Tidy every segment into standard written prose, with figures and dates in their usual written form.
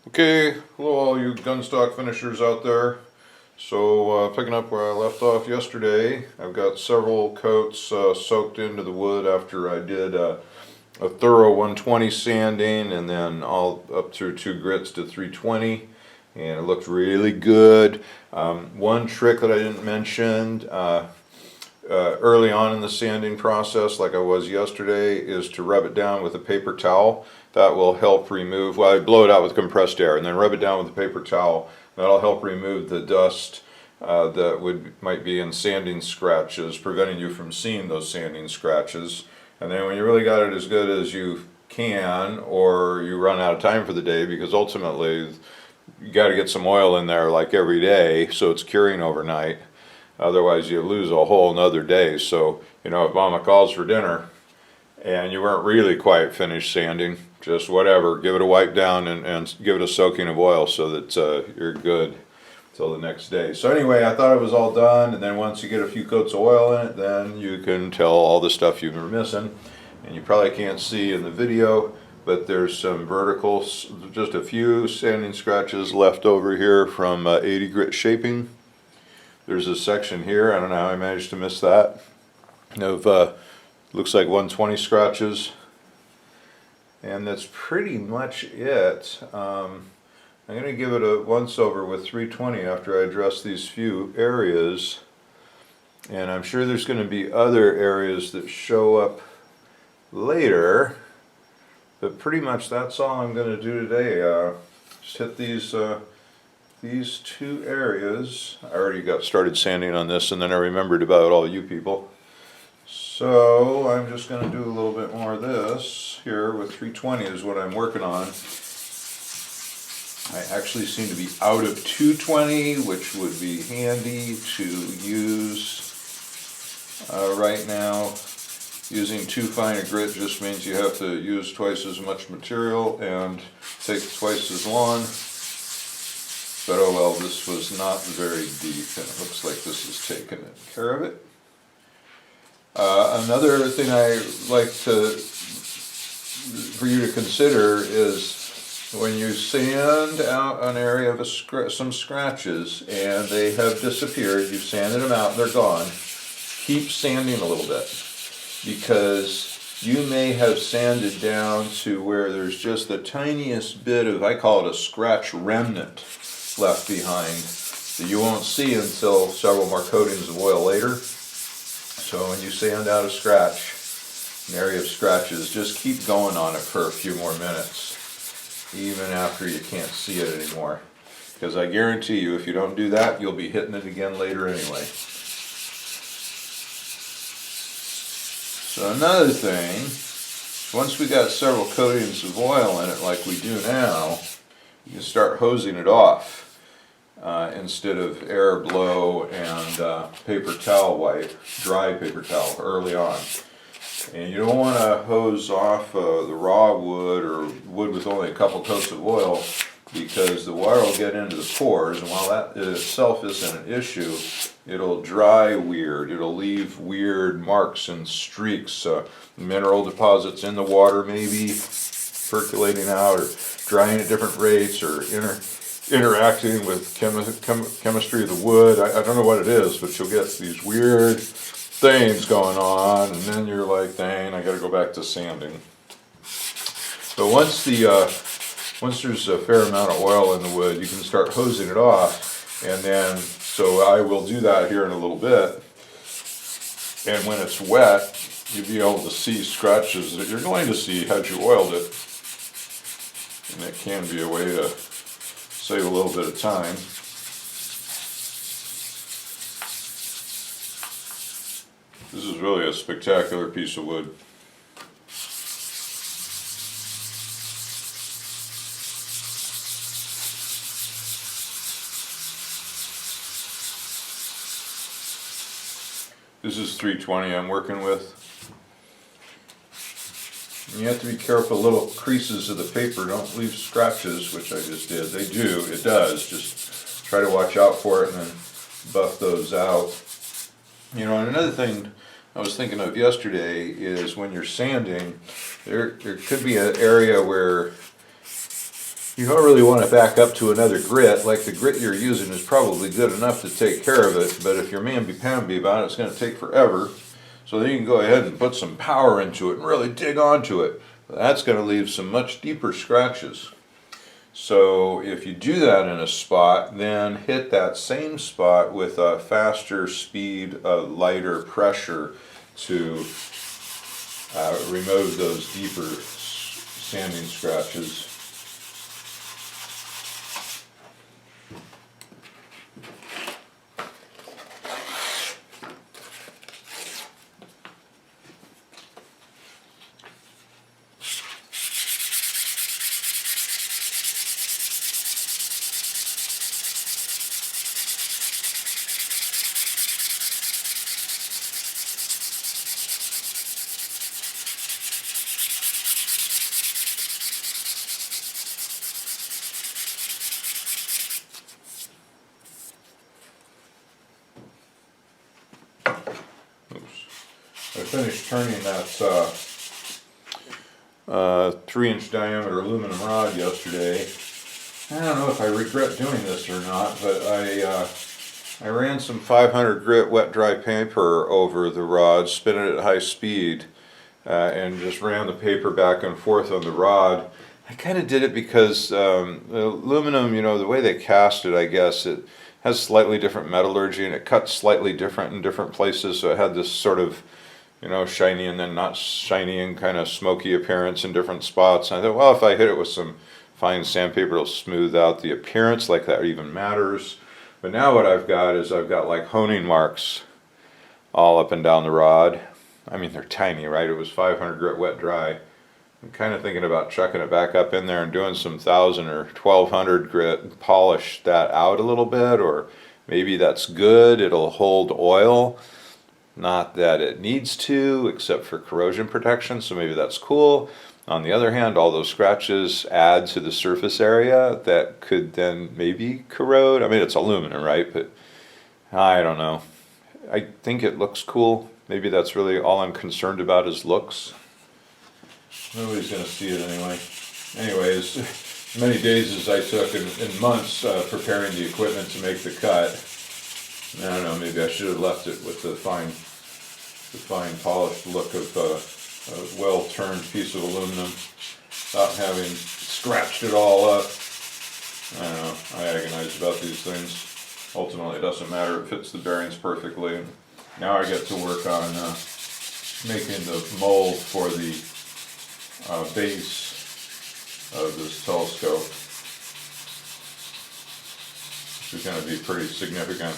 Okay, hello all you gunstock finishers out there. So picking up where I left off yesterday, I've got several coats soaked into the wood after I did a thorough 120 sanding and then all up through 2 grits to 320, and it looked really good. One trick that I didn't mention early on in the sanding process, like I was yesterday, is to rub it down with a paper towel. That will help remove, well, I blow it out with compressed air and then rub it down with a paper towel. That'll help remove the dust that might be in sanding scratches, preventing you from seeing those sanding scratches. And then when you really got it as good as you can, or you run out of time for the day, because ultimately you got to get some oil in there like every day so it's curing overnight. Otherwise you lose a whole nother day. So, you know, if mama calls for dinner and you weren't really quite finished sanding, just whatever, give it a wipe down and give it a soaking of oil so that you're good till the next day. So anyway, I thought it was all done, and then once you get a few coats of oil in it, then you can tell all the stuff you were missing. And you probably can't see in the video, but there's some verticals, just a few sanding scratches left over here from 80 grit shaping. There's a section here, I don't know how I managed to miss that, of looks like 120 scratches. And that's pretty much it. I'm going to give it a once over with 320 after I address these few areas. And I'm sure there's going to be other areas that show up later. But pretty much that's all I'm going to do today. Just hit these two areas. I already got started sanding on this, and then I remembered about all you people. So I'm just going to do a little bit more of this here with 320 is what I'm working on. I actually seem to be out of 220, which would be handy to use right now. Using too fine a grit just means you have to use twice as much material and take twice as long. But oh well, this was not very deep, and it looks like this is taking care of it. Another thing I like for you to consider is when you sand out an area of some scratches and they have disappeared, you've sanded them out, they're gone, keep sanding a little bit, because you may have sanded down to where there's just the tiniest bit of, I call it a scratch remnant, left behind that you won't see until several more coatings of oil later. So when you sand out a scratch, an area of scratches, just keep going on it for a few more minutes, even after you can't see it anymore. Because I guarantee you, if you don't do that, you'll be hitting it again later anyway. So another thing, once we got several coatings of oil in it like we do now, you can start hosing it off. Instead of air blow and paper towel wipe, dry paper towel early on. And you don't want to hose off the raw wood or wood with only a couple coats of oil, because the water will get into the pores, and while that itself isn't an issue, it'll dry weird, it'll leave weird marks and streaks, mineral deposits in the water maybe percolating out or drying at different rates, or interacting with chemistry of the wood. I don't know what it is, but you'll get these weird things going on, and then you're like, dang, I gotta go back to sanding. But once there's a fair amount of oil in the wood, you can start hosing it off, and then, so I will do that here in a little bit, and when it's wet, you'll be able to see scratches that you're going to see had you oiled it, and it can be a way to save a little bit of time. This is really a spectacular piece of wood. This is 320 I'm working with. You have to be careful, little creases of the paper don't leave scratches, which I just did. They do, it does. Just try to watch out for it and then buff those out. You know, and another thing I was thinking of yesterday is when you're sanding, there could be an area where you don't really want to back up to another grit. Like the grit you're using is probably good enough to take care of it, but if you're mamby-pamby about it, it's going to take forever. So then you can go ahead and put some power into it and really dig onto it. That's going to leave some much deeper scratches. So if you do that in a spot, then hit that same spot with a faster speed, lighter pressure to remove those deeper sanding scratches. I finished turning that 3-inch diameter aluminum rod yesterday. I don't know if I regret doing this or not, but I ran some 500 grit wet dry paper over the rod, spinning it at high speed, and just ran the paper back and forth on the rod. I kind of did it because aluminum, you know, the way they cast it, I guess, it has slightly different metallurgy and it cuts slightly different in different places, so it had this sort of, you know, shiny and then not shiny and kind of smoky appearance in different spots. And I thought, well, if I hit it with some fine sandpaper, it'll smooth out the appearance, like that even matters. But now what I've got is I've got like honing marks all up and down the rod. I mean, they're tiny, right? It was 500 grit wet dry. I'm kind of thinking about chucking it back up in there and doing some 1000 or 1200 grit and polish that out a little bit, or maybe that's good, it'll hold oil. Not that it needs to, except for corrosion protection, so maybe that's cool. On the other hand, all those scratches add to the surface area that could then maybe corrode. I mean, it's aluminum, right? But I don't know. I think it looks cool. Maybe that's really all I'm concerned about is looks. Nobody's going to see it anyway. Anyways, many days as I took in months preparing the equipment to make the cut. I don't know, maybe I should have left it with the fine polished look of a well-turned piece of aluminum without having scratched it all up. I don't know, I agonize about these things. Ultimately it doesn't matter, it fits the bearings perfectly. Now I get to work on making the mold for the base of this telescope, which is going to be pretty significant.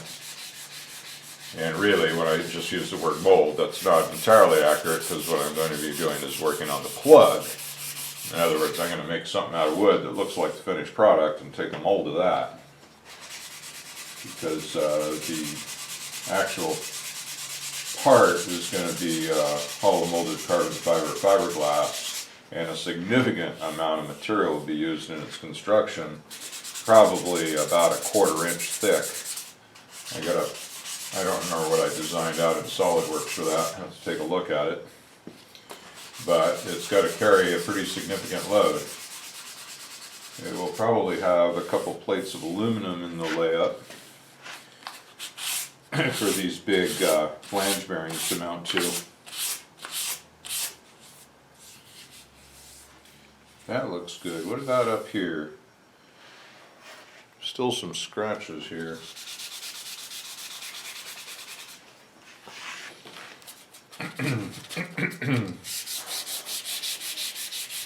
And really, when I just use the word mold, that's not entirely accurate, because what I'm going to be doing is working on the plug. In other words, I'm going to make something out of wood that looks like the finished product and take a mold of that. Because the actual part is going to be hollow molded carbon fiber fiberglass, and a significant amount of material will be used in its construction, probably about 1/4 inch thick. I don't remember what I designed out in SolidWorks for that. I have to take a look at it. But it's got to carry a pretty significant load. It will probably have a couple plates of aluminum in the layup for these big flange bearings to mount to. That looks good. What about up here? Still some scratches here.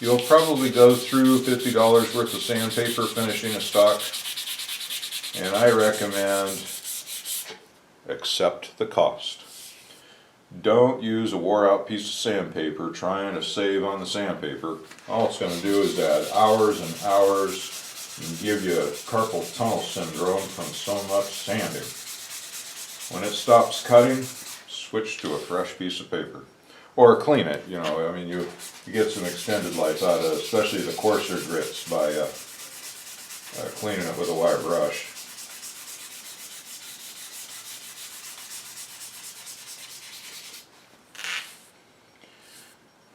You'll probably go through $50 worth of sandpaper finishing a stock, and I recommend accept the cost. Don't use a wore out piece of sandpaper trying to save on the sandpaper. All it's going to do is add hours and hours and give you carpal tunnel syndrome from so much sanding. When it stops cutting, switch to a fresh piece of paper. Or clean it, you know, I mean, you get some extended life out of it, especially the coarser grits, by cleaning it with a wire brush.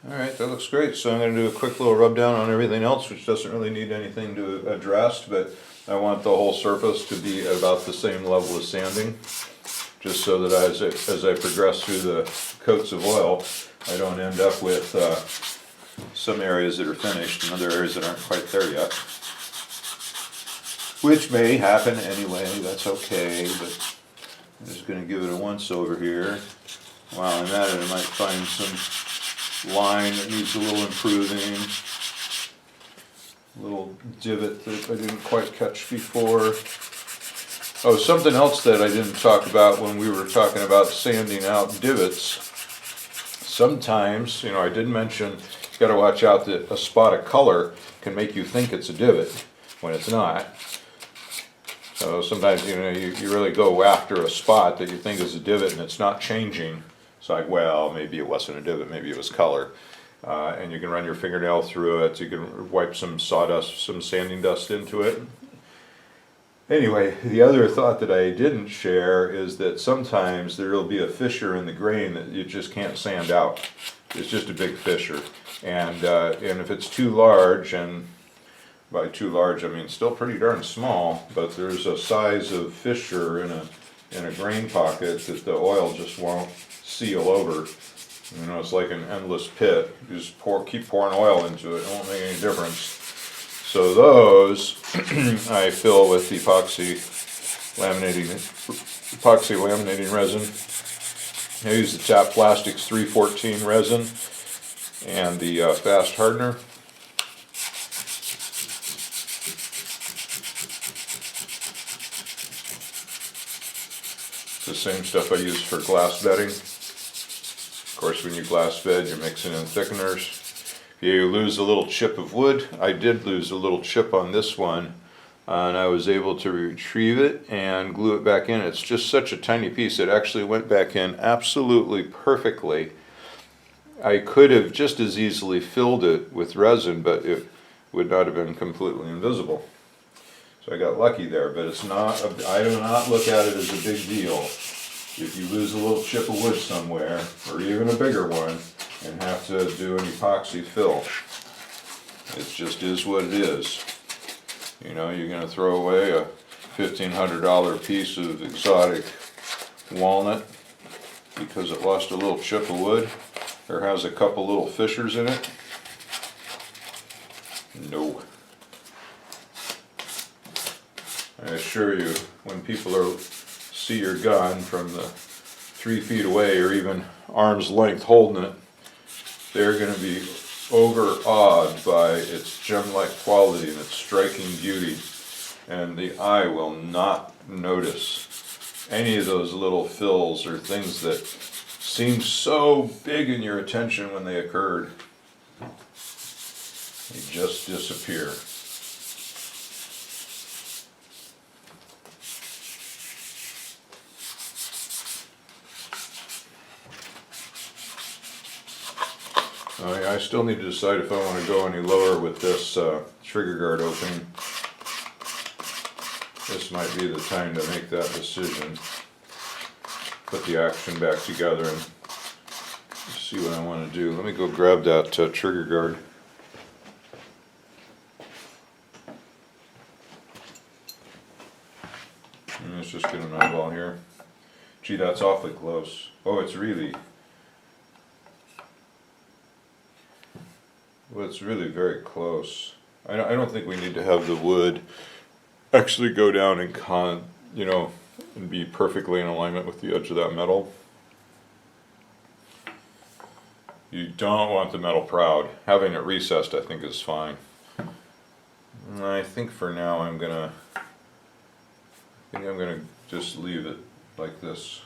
Alright, that looks great. So I'm going to do a quick little rub down on everything else, which doesn't really need anything to address, but I want the whole surface to be about the same level as sanding, just so that as I progress through the coats of oil, I don't end up with some areas that are finished and other areas that aren't quite there yet. Which may happen anyway, that's okay, but I'm just going to give it a once over here. While I'm at it, I might find some line that needs a little improving. A little divot that I didn't quite catch before. Oh, something else that I didn't talk about when we were talking about sanding out divots. Sometimes, you know, I did mention you got to watch out that a spot of color can make you think it's a divot when it's not. So sometimes, you know, you really go after a spot that you think is a divot and it's not changing. It's like, well, maybe it wasn't a divot, maybe it was color. And you can run your fingernail through it, you can wipe some sawdust, some sanding dust into it. Anyway, the other thought that I didn't share is that sometimes there will be a fissure in the grain that you just can't sand out. It's just a big fissure. And if it's too large, and by too large I mean still pretty darn small, but there's a size of fissure in a grain pocket that the oil just won't seal over. You know, it's like an endless pit. You just keep pouring oil into it, it won't make any difference. So those I fill with epoxy laminating resin. I use the Tap Plastics 314 resin and the fast hardener. It's the same stuff I use for glass bedding. Of course, when you glass bed, you're mixing in thickeners. You lose a little chip of wood. I did lose a little chip on this one, and I was able to retrieve it and glue it back in. It's just such a tiny piece. It actually went back in absolutely perfectly. I could have just as easily filled it with resin, but it would not have been completely invisible. So I got lucky there, but it's not. I do not look at it as a big deal. If you lose a little chip of wood somewhere, or even a bigger one, and have to do an epoxy fill, it just is what it is. You know, you're going to throw away a $1,500 piece of exotic walnut because it lost a little chip of wood or has a couple little fissures in it? No. I assure you, when people see your gun from the 3 feet away or even arm's length holding it, they're going to be overawed by its gem-like quality and its striking beauty, and the eye will not notice any of those little fills or things that seem so big in your attention when they occurred. They just disappear. I still need to decide if I want to go any lower with this trigger guard opening. This might be the time to make that decision. Put the action back together and see what I want to do. Let me go grab that trigger guard. And let's just get an eyeball here. Gee, that's awfully close. Oh, it's really... Well, it's really very close. I don't think we need to have the wood actually go down and and be perfectly in alignment with the edge of that metal. You don't want the metal proud. Having it recessed, I think, is fine. And I think for now I'm gonna just leave it like this.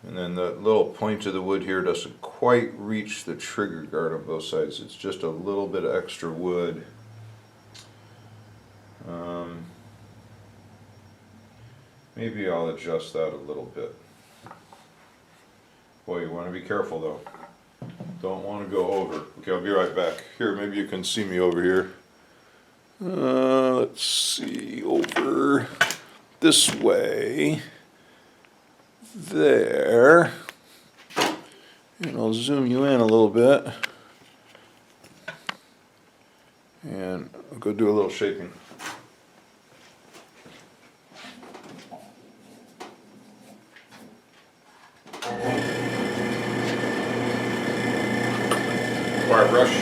And then the little point of the wood here doesn't quite reach the trigger guard on both sides. It's just a little bit of extra wood. Maybe I'll adjust that a little bit. Boy, you want to be careful though. Don't want to go over. Okay, I'll be right back. Here, maybe you can see me over here. Let's see, over this way. There. And I'll zoom you in a little bit. And I'll go do a little shaping. Wire brush.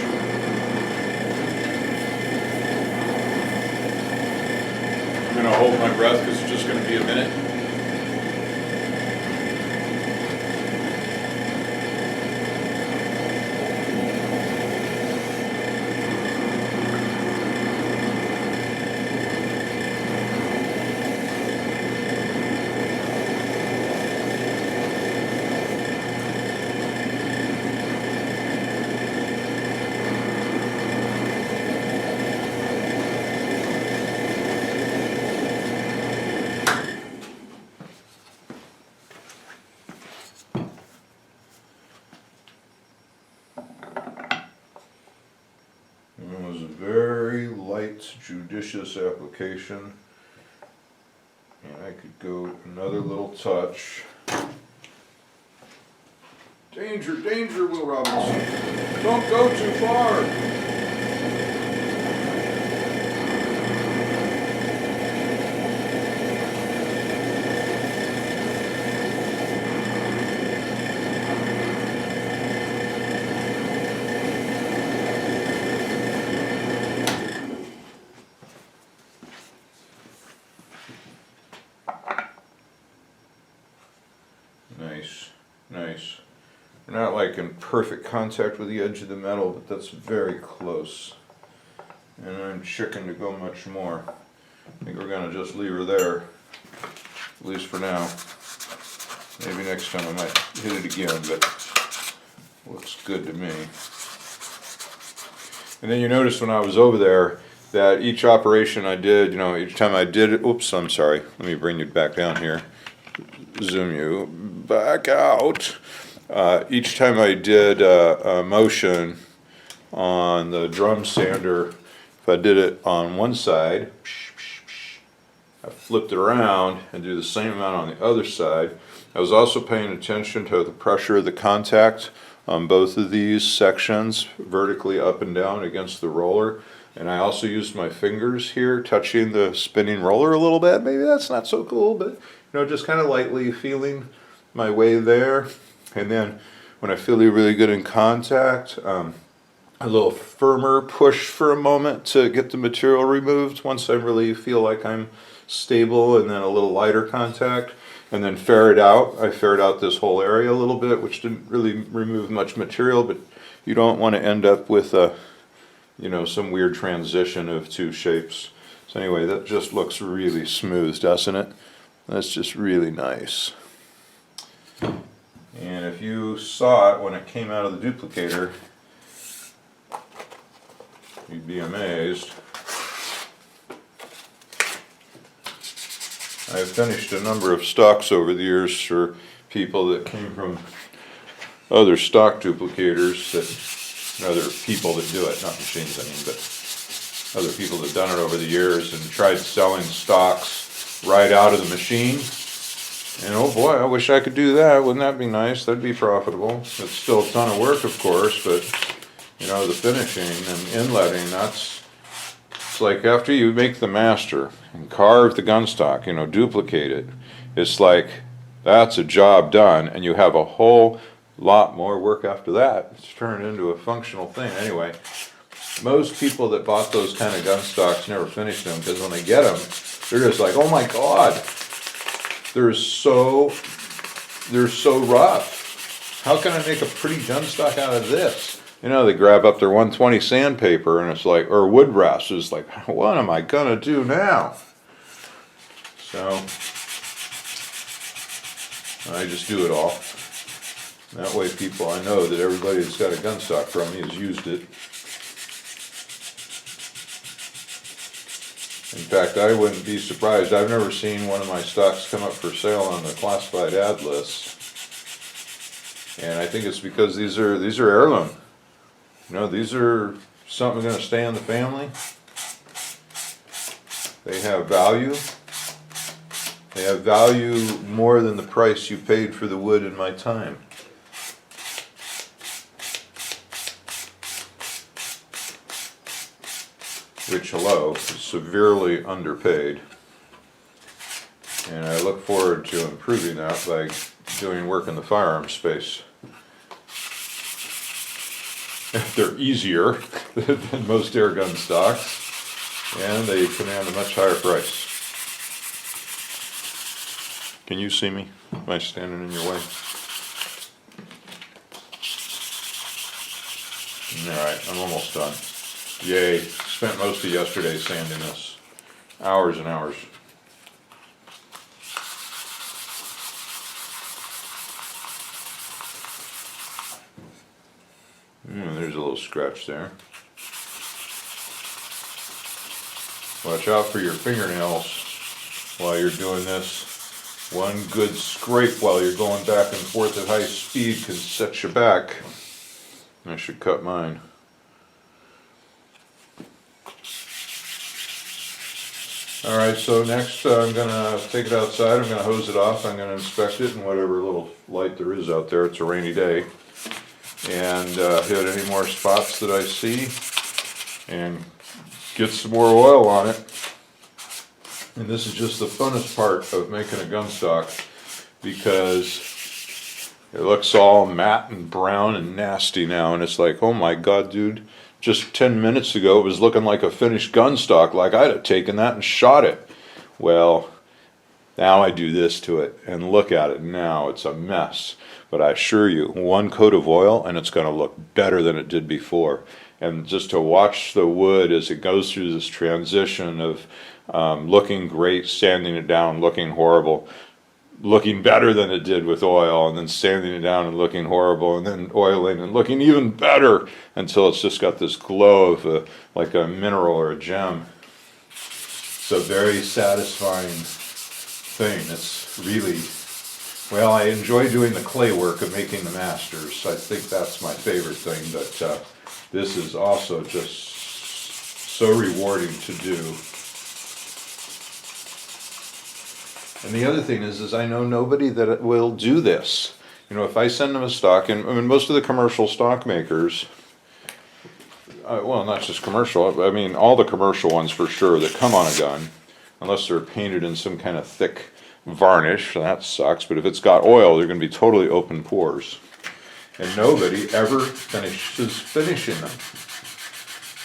I'm going to hold my breath because it's just going to be a minute. It was a very light, judicious application, and I could go another little touch. Danger, danger, Will Robinson. Don't go too far. Nice, nice. We're not like in perfect contact with the edge of the metal, but that's very close. And I'm chicken to go much more. I think we're gonna just leave her there, at least for now. Maybe next time I might hit it again, but looks good to me. And then you notice when I was over there that each operation I did, you know, each time I did it, oops, I'm sorry, let me bring you back down here. Zoom you back out. Each time I did a motion on the drum sander, if I did it on one side, I flipped it around and do the same amount on the other side. I was also paying attention to the pressure of the contact on both of these sections, vertically up and down against the roller. And I also used my fingers here, touching the spinning roller a little bit. Maybe that's not so cool, but you know, just kind of lightly feeling my way there. And then when I feel really good in contact, a little firmer push for a moment to get the material removed once I really feel like I'm stable, and then a little lighter contact, and then ferret out. I ferret out this whole area a little bit, which didn't really remove much material, but you don't want to end up with a, you know, some weird transition of two shapes. So anyway, that just looks really smooth, doesn't it? That's just really nice. And if you saw it when it came out of the duplicator, you'd be amazed. I've finished a number of stocks over the years for people that came from other stock duplicators, that other people that do it, not machines I mean, but other people that have done it over the years and tried selling stocks right out of the machine. And oh boy, I wish I could do that. Wouldn't that be nice? That'd be profitable. It's still a ton of work, of course, but you know, the finishing and inletting, that's, it's like after you make the master and carve the gunstock, you know, duplicate it, it's like that's a job done, and you have a whole lot more work after that. It's turned into a functional thing. Anyway, most people that bought those kind of gunstocks never finished them, because when they get them, they're just like, oh my God, they're so rough. How can I make a pretty gunstock out of this? You know, they grab up their 120 sandpaper and it's like, or wood rust, it's like, what am I gonna do now? So, I just do it all. That way people, I know that everybody that's got a gunstock from me has used it. In fact, I wouldn't be surprised. I've never seen one of my stocks come up for sale on the classified ad list. And I think it's because these are heirloom. You know, these are something going to stay in the family. They have value. They have value more than the price you paid for the wood and my time. which, hello, is severely underpaid. And I look forward to improving that by doing work in the firearms space. They're easier than most air gun stocks, and they command a much higher price. Can you see me? Am I standing in your way? Alright, I'm almost done. Yay, spent most of yesterday sanding this. Hours and hours. There's a little scratch there. Watch out for your fingernails while you're doing this. One good scrape while you're going back and forth at high speed can set you back. I should cut mine. Alright, so next I'm going to take it outside, I'm going to hose it off, I'm going to inspect it in whatever little light there is out there. It's a rainy day. And hit any more spots that I see and get some more oil on it. And this is just the funnest part of making a gun stock, because it looks all matte and brown and nasty now, and it's like, oh my god, dude, just 10 minutes ago it was looking like a finished gun stock, like I'd have taken that and shot it. Well, now I do this to it, and look at it now, it's a mess. But I assure you, one coat of oil and it's going to look better than it did before. And just to watch the wood as it goes through this transition of looking great, sanding it down, looking horrible, looking better than it did with oil, and then sanding it down and looking horrible, and then oiling and looking even better until it's just got this glow of like a mineral or a gem. It's a very satisfying thing. It's really... Well, I enjoy doing the clay work of making the masters. I think that's my favorite thing, but this is also just so rewarding to do. And the other thing is I know nobody that will do this. You know, if I send them a stock, and I mean, most of the commercial stock makers, well, not just commercial, I mean, all the commercial ones for sure that come on a gun, unless they're painted in some kind of thick varnish, that sucks, but if it's got oil, they're going to be totally open pores. And nobody ever finishes finishing them.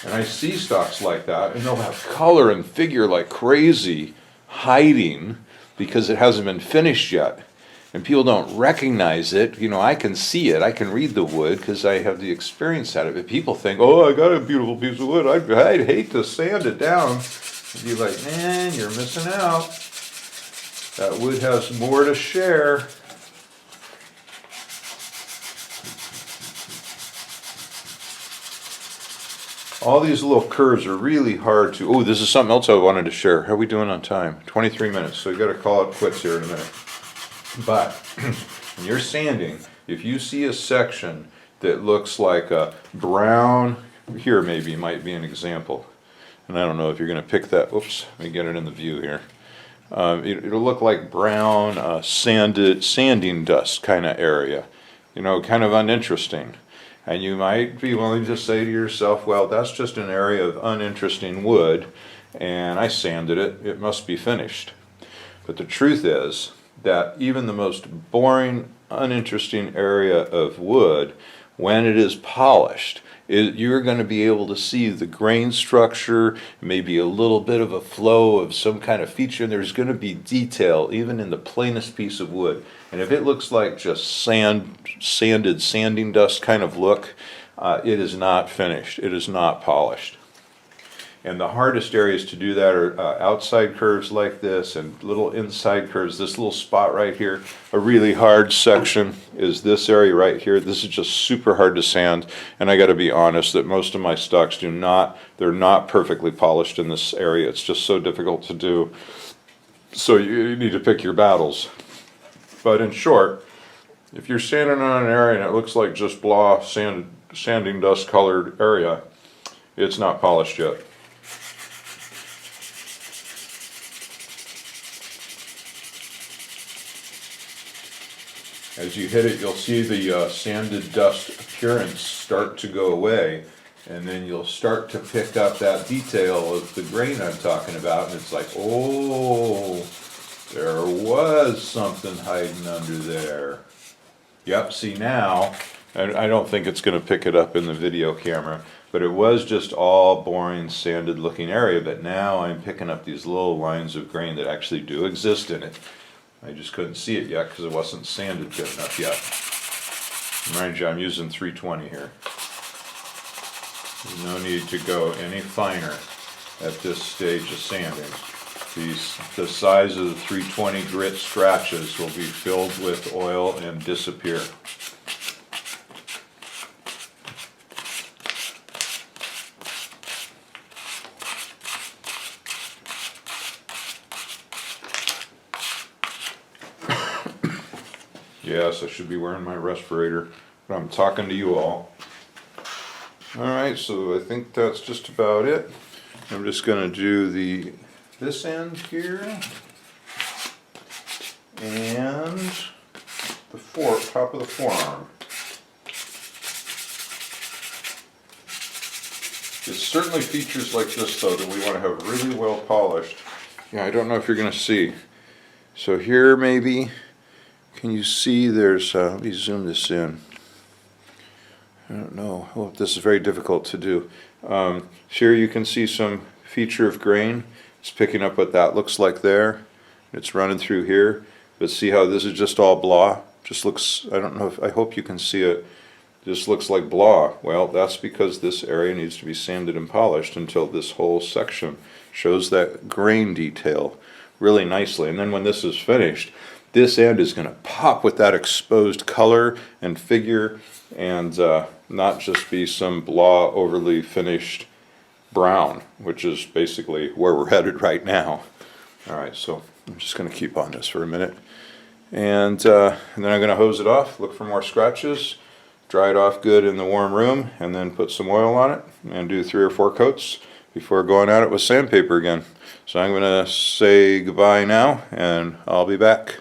And I see stocks like that, and they'll have color and figure like crazy, hiding because it hasn't been finished yet. And people don't recognize it. You know, I can see it, I can read the wood because I have the experience at it. But people think, oh, I got a beautiful piece of wood, I'd hate to sand it down. And be like, man, you're missing out. That wood has more to share. All these little curves are really hard to... Oh, this is something else I wanted to share. How are we doing on time? 23 minutes, so you got to call it quits here in a minute. But when you're sanding, if you see a section that looks like a brown... Here maybe might be an example. And I don't know if you're going to pick that... Oops, let me get it in the view here. It'll look like brown, sanding dust kind of area, you know, kind of uninteresting. And you might be willing to say to yourself, well, that's just an area of uninteresting wood, and I sanded it, it must be finished. But the truth is that even the most boring, uninteresting area of wood, when it is polished, you're going to be able to see the grain structure, maybe a little bit of a flow of some kind of feature, and there's going to be detail even in the plainest piece of wood. And if it looks like just sanding dust kind of look, it is not finished, it is not polished. And the hardest areas to do that are outside curves like this and little inside curves. This little spot right here, a really hard section is this area right here. This is just super hard to sand, and I got to be honest that most of my stocks they're not perfectly polished in this area. It's just so difficult to do. So you need to pick your battles. But in short, if you're sanding on an area and it looks like just blah sanding dust colored area, it's not polished yet. As you hit it, you'll see the sanded dust appearance start to go away, and then you'll start to pick up that detail of the grain I'm talking about, and it's like, oh, there was something hiding under there. Yep, see now, I don't think it's going to pick it up in the video camera, but it was just all boring, sanded looking area, but now I'm picking up these little lines of grain that actually do exist in it. I just couldn't see it yet because it wasn't sanded good enough yet. Mind you, I'm using 320 here. There's no need to go any finer at this stage of sanding. The size of the 320 grit scratches will be filled with oil and disappear. Yes, I should be wearing my respirator, but I'm talking to you all. Alright, so I think that's just about it. I'm just going to do this end here and the top of the forearm. It certainly features like this though that we want to have really well polished. Yeah, I don't know if you're going to see. So here maybe, can you see there's, let me zoom this in. I don't know, oh, this is very difficult to do. Here you can see some feature of grain. It's picking up what that looks like there. It's running through here, but see how this is just all blah? Just looks, I don't know if, I hope you can see it. Just looks like blah. Well, that's because this area needs to be sanded and polished until this whole section shows that grain detail really nicely. And then when this is finished, this end is going to pop with that exposed color and figure, and not just be some blah overly finished brown, which is basically where we're headed right now. Alright, so I'm just going to keep on this for a minute, and then I'm going to hose it off, look for more scratches, dry it off good in the warm room, and then put some oil on it and do 3 or 4 coats before going at it with sandpaper again. So I'm going to say goodbye now, and I'll be back.